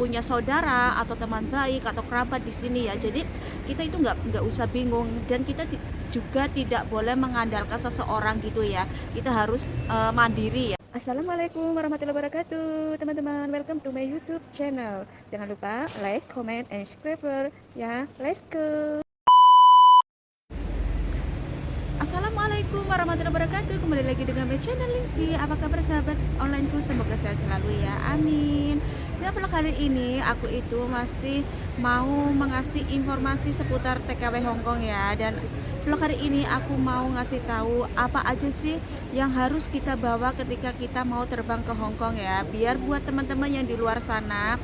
punya saudara atau teman baik atau kerabat di sini ya. Jadi kita itu nggak usah bingung, dan kita juga tidak boleh mengandalkan seseorang gitu ya. Kita harus mandiri ya. Assalamualaikum warahmatullahi wabarakatuh, teman-teman. Welcome to my YouTube channel. Jangan lupa like, comment, and subscribe ya. Let's go. Assalamualaikum warahmatullahi wabarakatuh. Kembali lagi dengan my channel Lingsi. Apa kabar sahabat onlineku? Semoga sehat selalu ya, amin. Dan vlog hari ini aku itu masih mau mengasih informasi seputar TKW Hongkong ya. Dan vlog hari ini aku mau ngasih tahu apa aja sih yang harus kita bawa ketika kita mau terbang ke Hongkong ya. Biar buat teman-teman yang di luar sana,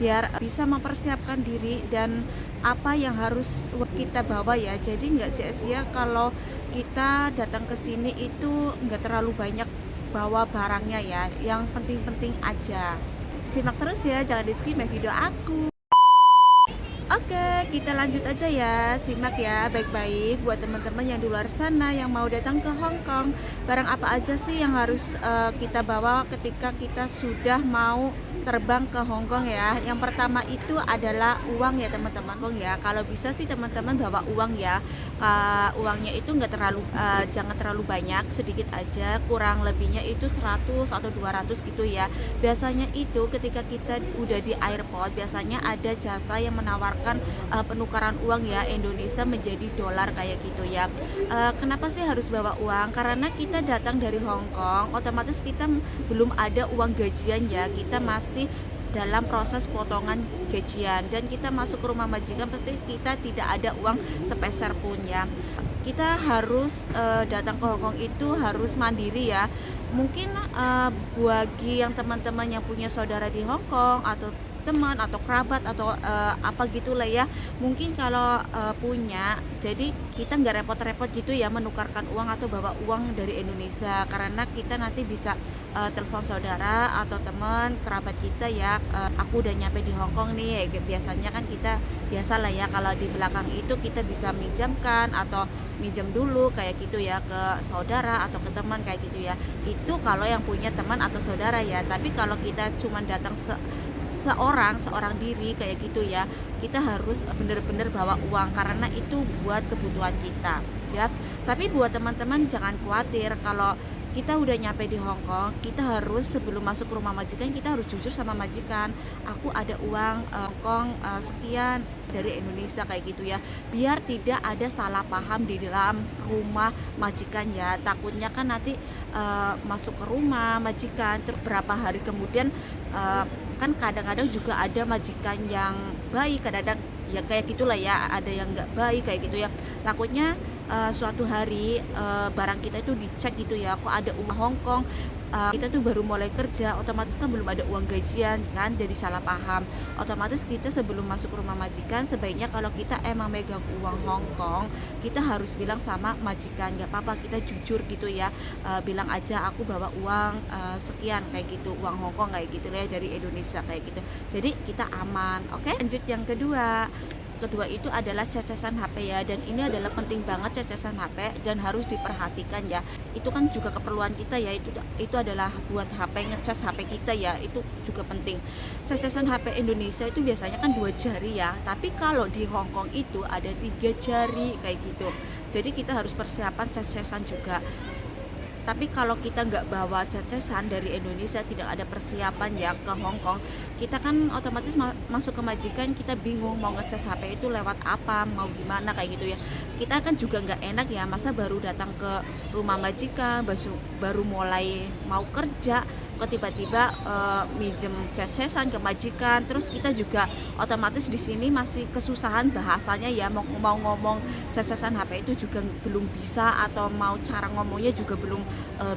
biar bisa mempersiapkan diri dan apa yang harus kita bawa ya. Jadi nggak sia-sia kalau kita datang ke sini itu nggak terlalu banyak bawa barangnya ya, yang penting-penting aja. Simak terus ya, jangan di skip video aku. Oke, kita lanjut aja ya. Simak ya baik-baik buat teman-teman yang di luar sana yang mau datang ke Hong Kong. Barang apa aja sih yang harus kita bawa ketika kita sudah mau terbang ke Hong Kong ya. Yang pertama itu adalah uang ya teman-teman. Ya, kalau bisa sih teman-teman bawa uang ya. Uangnya itu nggak terlalu jangan terlalu banyak, sedikit aja. Kurang lebihnya itu 100 atau 200 gitu ya. Biasanya itu ketika kita udah di airport, biasanya ada jasa yang menawarkan penukaran uang ya, Indonesia menjadi dolar kayak gitu ya. Kenapa sih harus bawa uang? Karena kita datang dari Hong Kong, otomatis kita belum ada uang gajian ya, kita masih dalam proses potongan gajian, dan kita masuk ke rumah majikan pasti kita tidak ada uang sepeser pun ya. Kita harus datang ke Hong Kong itu harus mandiri ya. Mungkin bagi yang teman-teman yang punya saudara di Hong Kong atau teman atau kerabat atau apa gitulah ya, mungkin kalau punya, jadi kita nggak repot-repot gitu ya menukarkan uang atau bawa uang dari Indonesia, karena kita nanti bisa telepon saudara atau teman kerabat kita ya, aku udah nyampe di Hong Kong nih. Biasanya kan kita biasalah ya, kalau di belakang itu kita bisa minjamkan atau minjem dulu kayak gitu ya ke saudara atau ke teman kayak gitu ya. Itu kalau yang punya teman atau saudara ya. Tapi kalau kita cuma datang seorang diri kayak gitu ya, kita harus bener-bener bawa uang karena itu buat kebutuhan kita ya. Tapi buat teman-teman jangan khawatir, kalau kita udah nyampe di Hong Kong, kita harus sebelum masuk ke rumah majikan kita harus jujur sama majikan, aku ada uang Hong Kong sekian dari Indonesia kayak gitu ya, biar tidak ada salah paham di dalam rumah majikan ya. Takutnya kan nanti masuk ke rumah majikan terus berapa hari kemudian kan kadang-kadang juga ada majikan yang baik, kadang-kadang ya kayak gitulah ya, ada yang nggak baik kayak gitu ya. Takutnya suatu hari barang kita itu dicek gitu ya, kok ada uang Hong Kong, kita tuh baru mulai kerja, otomatis kan belum ada uang gajian kan, jadi salah paham. Otomatis kita sebelum masuk ke rumah majikan, sebaiknya kalau kita emang megang uang Hong Kong, kita harus bilang sama majikan, nggak apa-apa, kita jujur gitu ya, bilang aja aku bawa uang sekian kayak gitu, uang Hong Kong kayak gitu ya, dari Indonesia kayak gitu, jadi kita aman. Oke, lanjut yang kedua itu adalah cacasan HP ya, dan ini adalah penting banget cacasan HP dan harus diperhatikan ya. Itu kan juga keperluan kita ya, itu adalah buat HP, ngecas HP kita ya, itu juga penting. Cacasan HP Indonesia itu biasanya kan 2 jari ya, tapi kalau di Hong Kong itu ada 3 jari kayak gitu. Jadi kita harus persiapan cacasan juga. Tapi kalau kita nggak bawa cacesan dari Indonesia, tidak ada persiapan ya ke Hong Kong, kita kan otomatis masuk ke majikan, kita bingung mau ngecas HP itu lewat apa, mau gimana kayak gitu ya. Kita kan juga nggak enak ya, masa baru datang ke rumah majikan, baru mulai mau kerja kok tiba-tiba minjem cacesan ke majikan. Terus kita juga otomatis di sini masih kesusahan bahasanya ya, mau ngomong cacesan HP itu juga belum bisa, atau mau cara ngomongnya juga belum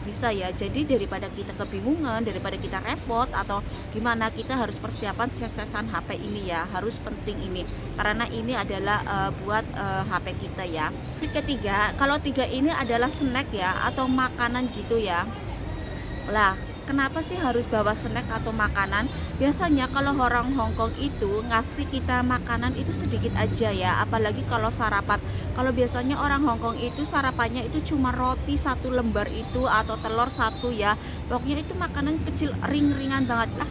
bisa ya. Jadi daripada kita kebingungan, daripada kita repot atau gimana, kita harus persiapan cacesan HP ini ya, harus penting ini karena ini adalah buat HP kita ya. Ketiga, kalau tiga ini adalah snack ya atau makanan gitu ya. Lah, kenapa sih harus bawa snack atau makanan? Biasanya kalau orang Hong Kong itu ngasih kita makanan itu sedikit aja ya, apalagi kalau sarapan. Kalau biasanya orang Hong Kong itu sarapannya itu cuma roti 1 lembar itu atau telur 1 ya. Pokoknya itu makanan kecil, ringan banget lah.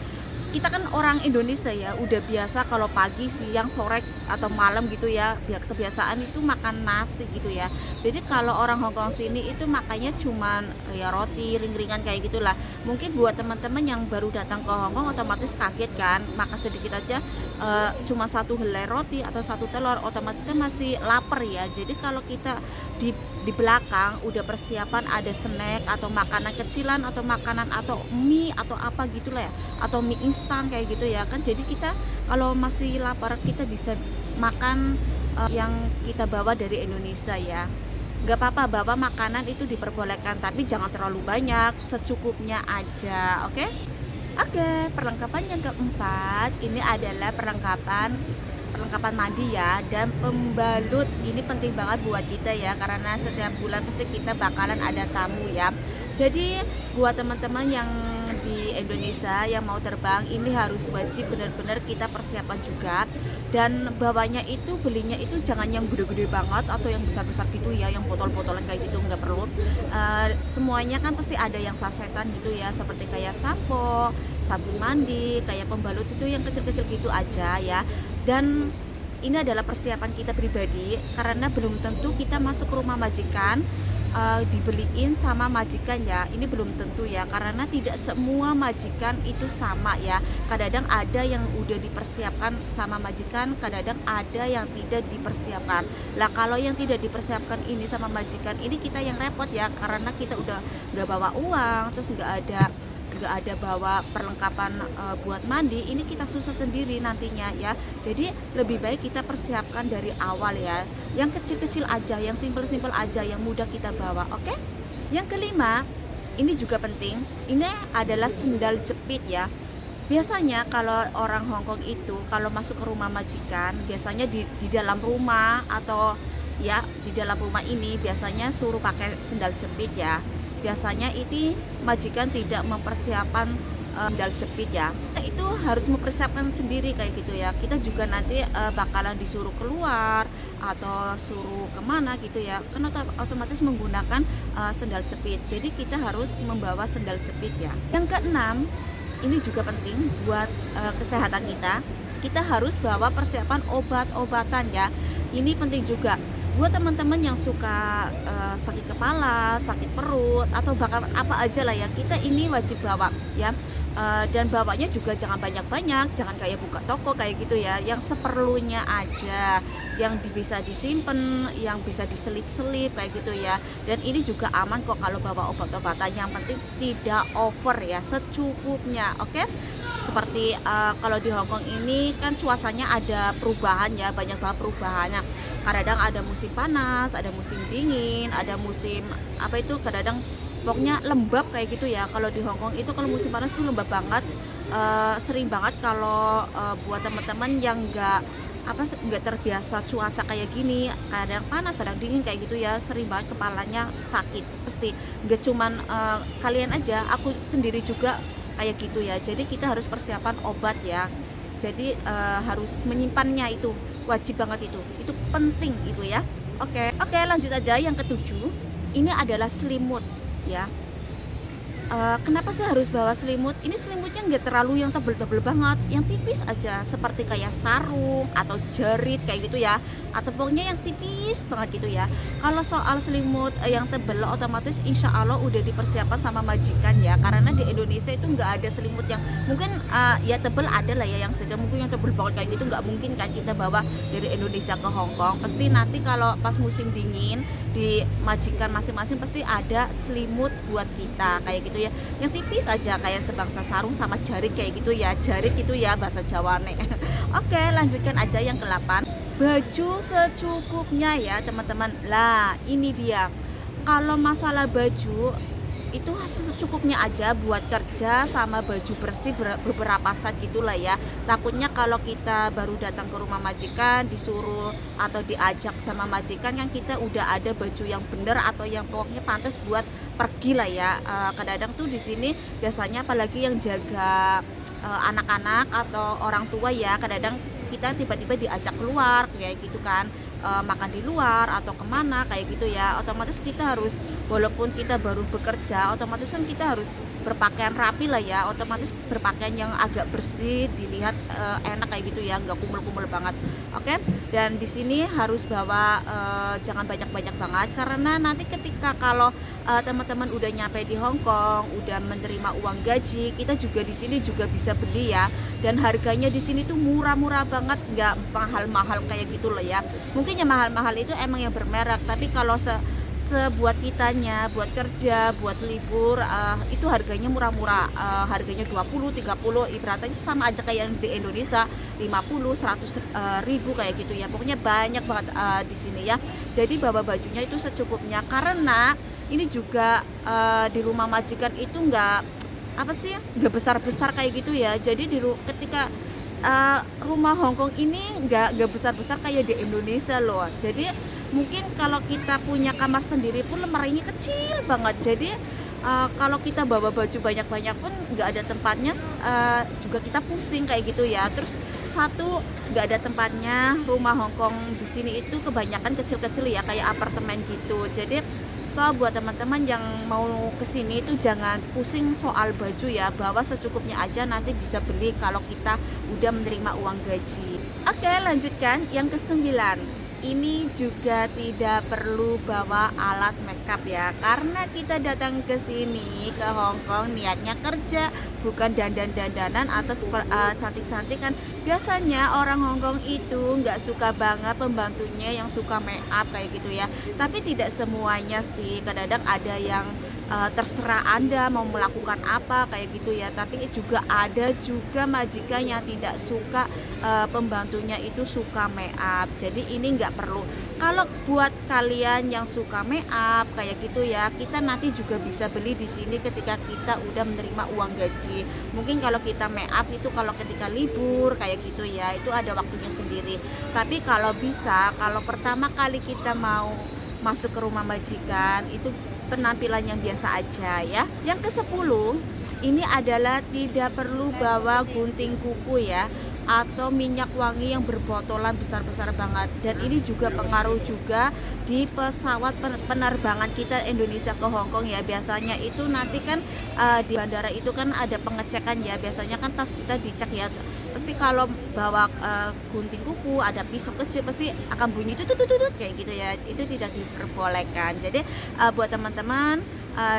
kita kan orang Indonesia ya, udah biasa kalau pagi, siang, sore atau malam gitu ya, biar kebiasaan itu makan nasi gitu ya. Jadi kalau orang Hongkong sini itu makannya cuman ya roti ring-ringan kayak gitulah. Mungkin buat teman-teman yang baru datang ke Hongkong otomatis kaget kan, makan sedikit aja cuma satu helai roti atau satu telur, otomatis kan masih lapar ya. Jadi kalau kita di belakang udah persiapan ada snack atau makanan kecilan atau makanan atau mie atau apa gitulah ya, atau mie instan kayak gitu ya kan. Jadi kita kalau masih lapar kita bisa makan yang kita bawa dari Indonesia ya. Nggak apa-apa bawa makanan itu diperbolehkan, tapi jangan terlalu banyak, secukupnya aja, oke? Oke, perlengkapan yang keempat ini adalah perlengkapan mandi ya, dan pembalut. Ini penting banget buat kita ya, karena setiap bulan pasti kita bakalan ada tamu ya. Jadi buat teman-teman yang di Indonesia yang mau terbang, ini harus wajib benar-benar kita persiapan juga. Dan bawanya itu belinya itu jangan yang gede-gede banget atau yang besar-besar gitu ya, yang botol-botolan kayak gitu nggak perlu. Semuanya kan pasti ada yang sasetan gitu ya, seperti kayak sampo, sabun mandi, kayak pembalut itu yang kecil-kecil gitu aja ya. Dan ini adalah persiapan kita pribadi, karena belum tentu kita masuk ke rumah majikan dibeliin sama majikan ya. Ini belum tentu ya, karena tidak semua majikan itu sama ya. Kadang-kadang ada yang udah dipersiapkan sama majikan, kadang-kadang ada yang tidak dipersiapkan. Lah kalau yang tidak dipersiapkan ini sama majikan, ini kita yang repot ya, karena kita udah nggak bawa uang, terus nggak ada bawa perlengkapan buat mandi, ini kita susah sendiri nantinya ya. Jadi lebih baik kita persiapkan dari awal ya, yang kecil-kecil aja, yang simpel-simpel aja, yang mudah kita bawa, oke? Yang kelima, ini juga penting, ini adalah sendal jepit ya. Biasanya kalau orang Hongkong itu kalau masuk ke rumah majikan, biasanya di dalam rumah atau ya di dalam rumah ini biasanya suruh pakai sendal jepit ya. Biasanya itu majikan tidak mempersiapkan sendal jepit ya. Itu harus mempersiapkan sendiri kayak gitu ya. Kita juga nanti bakalan disuruh keluar atau suruh kemana gitu ya, kan otomatis menggunakan sendal jepit. Jadi kita harus membawa sendal jepit ya. Yang keenam, ini juga penting buat kesehatan kita. Kita harus bawa persiapan obat-obatan ya. Ini penting juga buat teman-teman yang suka sakit kepala, sakit perut, atau bahkan apa aja lah ya, kita ini wajib bawa ya. Dan bawanya juga jangan banyak-banyak, jangan kayak buka toko kayak gitu ya, yang seperlunya aja, yang bisa disimpan, yang bisa diselip-selip kayak gitu ya. Dan ini juga aman kok kalau bawa obat-obatan, yang penting tidak over ya, secukupnya, oke? Seperti kalau di Hongkong ini kan cuacanya ada perubahan ya, banyak banget perubahannya. Kadang ada musim panas, ada musim dingin, ada musim apa itu, kadang pokoknya lembab kayak gitu ya. Kalau di Hongkong itu kalau musim panas tuh lembab banget, sering banget kalau buat teman-teman yang nggak terbiasa cuaca kayak gini, kadang panas kadang dingin kayak gitu ya, sering banget kepalanya sakit pasti. Nggak cuman kalian aja, aku sendiri juga kayak gitu ya. Jadi kita harus persiapan obat ya, jadi harus menyimpannya, itu wajib banget, itu penting itu ya. Oke, lanjut aja. Yang ketujuh, ini adalah selimut ya. Kenapa sih harus bawa selimut? Ini selimutnya nggak terlalu yang tebel-tebel banget, yang tipis aja, seperti kayak sarung atau jerit kayak gitu ya, atau pokoknya yang tipis banget gitu ya. Kalau soal selimut yang tebel, otomatis insya Allah udah dipersiapkan sama majikan ya, karena di Indonesia itu nggak ada selimut yang mungkin ya tebel, ada lah ya yang sedang, mungkin yang tebel banget kayak gitu nggak mungkin kan kita bawa dari Indonesia ke Hongkong. Pasti nanti kalau pas musim dingin di majikan masing-masing pasti ada selimut buat kita kayak gitu ya, yang tipis aja kayak sebangsa sarung sama jarit kayak gitu ya, jarit gitu ya bahasa Jawa nih. Oke, lanjutkan aja yang ke-8, baju secukupnya ya teman-teman. Lah ini dia, kalau masalah baju itu secukupnya aja buat kerja sama baju bersih beberapa set gitulah ya. Takutnya kalau kita baru datang ke rumah majikan disuruh atau diajak sama majikan, kan kita udah ada baju yang bener atau yang pokoknya pantas buat pergi lah ya. Kadang-kadang tuh di sini biasanya apalagi yang jaga anak-anak atau orang tua ya, kadang-kadang kita tiba-tiba diajak keluar kayak gitu kan, makan di luar atau kemana kayak gitu ya. Otomatis kita harus, walaupun kita baru bekerja, otomatis kan kita harus berpakaian rapi lah ya, otomatis berpakaian yang agak bersih, dilihat enak kayak gitu ya, nggak kumel-kumel banget. Oke, dan di sini harus bawa jangan banyak-banyak banget, karena nanti ketika kalau teman-teman udah nyampe di Hong Kong, udah menerima uang gaji, kita juga di sini juga bisa beli ya. Dan harganya di sini tuh murah-murah banget, nggak mahal-mahal kayak gitu loh ya. Mungkin yang mahal-mahal itu emang yang bermerek, tapi kalau sebuat kitanya, buat kerja, buat libur, itu harganya murah-murah, harganya 20, 30, ibaratnya sama aja kayak yang di Indonesia, 50, 100 ribu kayak gitu ya. Pokoknya banyak banget di sini ya. Jadi bawa bajunya itu secukupnya, karena ini juga di rumah majikan itu nggak besar-besar kayak gitu ya. Jadi ketika rumah Hongkong ini nggak besar-besar kayak di Indonesia loh. Jadi mungkin kalau kita punya kamar sendiri pun lemarinya kecil banget. Jadi kalau kita bawa baju banyak-banyak pun nggak ada tempatnya, juga kita pusing kayak gitu ya. Terus satu, nggak ada tempatnya. Rumah Hongkong di sini itu kebanyakan kecil-kecil ya, kayak apartemen gitu. Jadi buat teman-teman yang mau kesini itu jangan pusing soal baju ya, bawa secukupnya aja, nanti bisa beli kalau kita udah menerima uang gaji. Oke, lanjutkan yang ke-9. Ini juga tidak perlu bawa alat makeup ya, karena kita datang ke sini ke Hong Kong niatnya kerja, bukan dandan-dandanan atau cantik-cantikan. Biasanya orang Hong Kong itu nggak suka banget pembantunya yang suka make up kayak gitu ya. Tapi tidak semuanya sih, kadang-kadang ada yang terserah Anda mau melakukan apa kayak gitu ya. Tapi juga ada juga majikan yang tidak suka pembantunya itu suka make up. Jadi ini nggak perlu. Kalau buat kalian yang suka make up kayak gitu ya, kita nanti juga bisa beli di sini ketika kita udah menerima uang gaji. Mungkin kalau kita make up itu kalau ketika libur kayak gitu ya, itu ada waktunya sendiri. Tapi kalau bisa, kalau pertama kali kita mau masuk ke rumah majikan itu penampilan yang biasa aja ya. Yang ke-10 ini adalah tidak perlu bawa gunting kuku ya, atau minyak wangi yang berbotolan besar-besar banget. Dan ini juga pengaruh juga di pesawat penerbangan kita Indonesia ke Hong Kong ya. Biasanya itu nanti kan di bandara itu kan ada pengecekan ya. Biasanya kan tas kita dicek ya. Pasti kalau bawa gunting kuku, ada pisau kecil, pasti akan bunyi tutut kayak gitu ya. Itu tidak diperbolehkan. Jadi buat teman-teman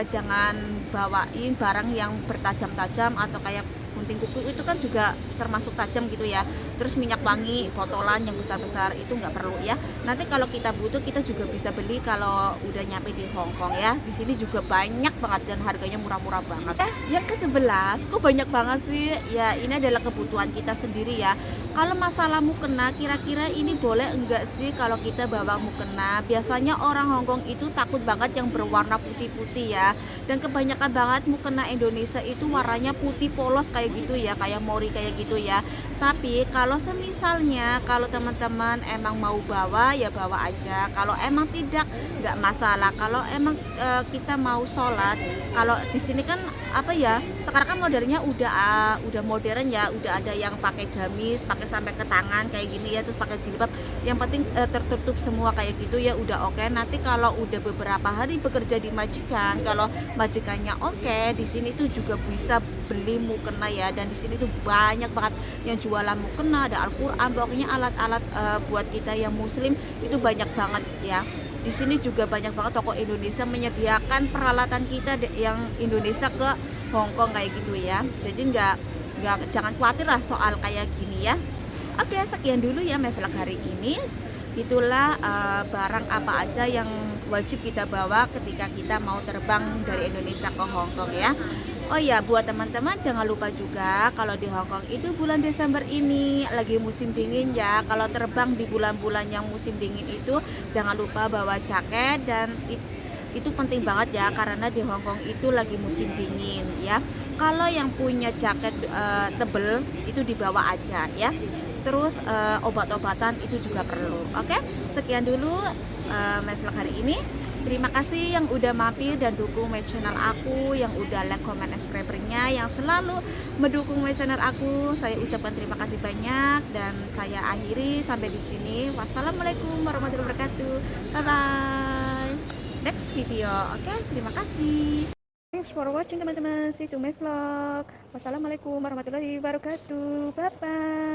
jangan bawain barang yang bertajam-tajam atau kayak gunting kuku itu kan juga termasuk tajam gitu ya. Terus minyak wangi botolan yang besar-besar itu nggak perlu ya. Nanti kalau kita butuh kita juga bisa beli kalau udah nyampe di Hong Kong ya. Di sini juga banyak banget dan harganya murah-murah banget. Yang ke-11 kok banyak banget sih? Ya ini adalah kebutuhan kita sendiri ya. Kalau masalah mukena, kira-kira ini boleh enggak sih kalau kita bawa mukena? Biasanya orang Hong Kong itu takut banget yang berwarna putih-putih ya. Dan kebanyakan banget mukena Indonesia itu warnanya putih polos kayak gitu ya, kayak mori kayak gitu ya. Tapi kalau semisalnya kalau teman-teman emang mau bawa ya bawa aja. Kalau emang tidak, nggak masalah. Kalau emang kita mau sholat, kalau di sini kan apa ya? Sekarang kan modernnya udah modern ya, udah ada yang pakai gamis, pakai sampai ke tangan kayak gini ya, terus pakai jilbab. Yang penting tertutup semua kayak gitu ya udah oke. Nanti kalau udah beberapa hari bekerja di majikan, kalau majikannya oke, di sini tuh juga bisa beli mukena ya. Dan di sini tuh banyak banget yang jualan mukena, ada Al-Qur'an, pokoknya alat-alat buat kita yang muslim itu banyak banget ya. Di sini juga banyak banget toko Indonesia menyediakan peralatan kita yang Indonesia ke Hong Kong kayak gitu ya. Jadi jangan khawatir lah soal kayak gini ya. Oke, sekian dulu ya my vlog hari ini. Itulah barang apa aja yang wajib kita bawa ketika kita mau terbang dari Indonesia ke Hong Kong ya. Oh ya, buat teman-teman jangan lupa juga kalau di Hong Kong itu bulan Desember ini lagi musim dingin ya. Kalau terbang di bulan-bulan yang musim dingin itu jangan lupa bawa jaket, dan itu penting banget ya karena di Hong Kong itu lagi musim dingin ya. Kalau yang punya jaket tebel itu dibawa aja ya. Terus obat-obatan itu juga perlu. Oke, sekian dulu my vlog hari ini. Terima kasih yang udah mampir dan dukung my channel aku, yang udah like, comment, and subscribe-nya, yang selalu mendukung my channel aku. Saya ucapkan terima kasih banyak dan saya akhiri sampai di sini. Wassalamualaikum warahmatullahi wabarakatuh. Bye bye. Next video. Oke, terima kasih. Thanks for watching teman-teman. See you to my vlog. Wassalamualaikum warahmatullahi wabarakatuh. Bye bye.